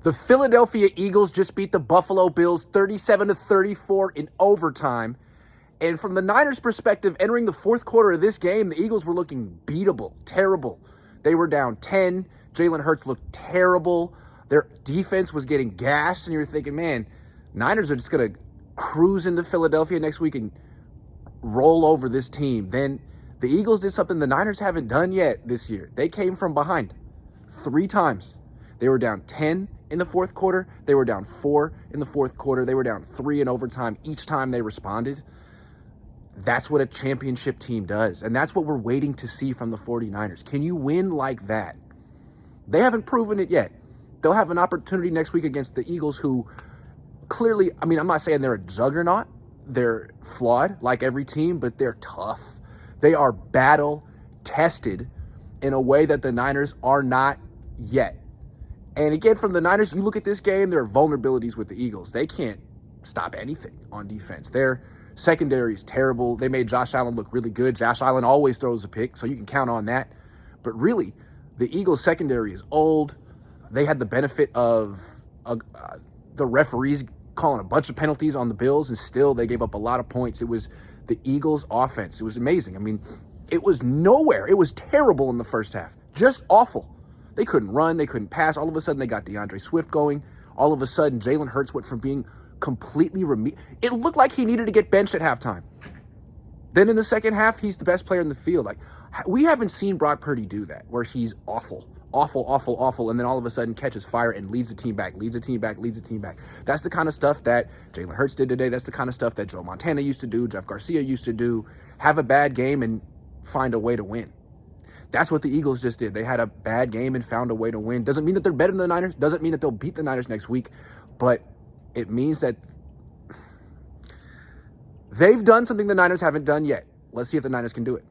The Philadelphia Eagles just beat the Buffalo Bills 37-34 in overtime. And from the Niners' perspective, entering the fourth quarter of this game, the Eagles were looking beatable, terrible. They were down 10. Jalen Hurts looked terrible. Their defense was getting gashed, and you were thinking, man, Niners are just going to cruise into Philadelphia next week and roll over this team. Then the Eagles did something the Niners haven't done yet this year. They came from behind 3 times. They were down 10 in the fourth quarter. They were down 4 in the fourth quarter. They were down 3 in overtime each time they responded. That's what a championship team does. And that's what we're waiting to see from the 49ers. Can you win like that? They haven't proven it yet. They'll have an opportunity next week against the Eagles, who clearly, I mean, I'm not saying they're a juggernaut. They're flawed like every team, but they're tough. They are battle tested in a way that the Niners are not yet. And again, from the Niners, you look at this game, there are vulnerabilities with the Eagles. They can't stop anything on defense. Their secondary is terrible. They made Josh Allen look really good. Josh Allen always throws a pick, so you can count on that. But really, the Eagles secondary is old. They had the benefit of the referees calling a bunch of penalties on the Bills, and still they gave up a lot of points. It was the Eagles' offense. It was amazing. I mean, it was nowhere. It was terrible in the first half. Just awful. They couldn't run. They couldn't pass. All of a sudden, they got DeAndre Swift going. All of a sudden, Jalen Hurts went from being completely it looked like he needed to get benched at halftime. Then in the second half, he's the best player in the field. Like, we haven't seen Brock Purdy do that, where he's awful, and then all of a sudden catches fire and leads the team back. That's the kind of stuff that Jalen Hurts did today. That's the kind of stuff that Joe Montana used to do, Jeff Garcia used to do. Have a bad game and find a way to win. That's what the Eagles just did. They had a bad game and found a way to win. Doesn't mean that they're better than the Niners. Doesn't mean that they'll beat the Niners next week. But it means that they've done something the Niners haven't done yet. Let's see if the Niners can do it.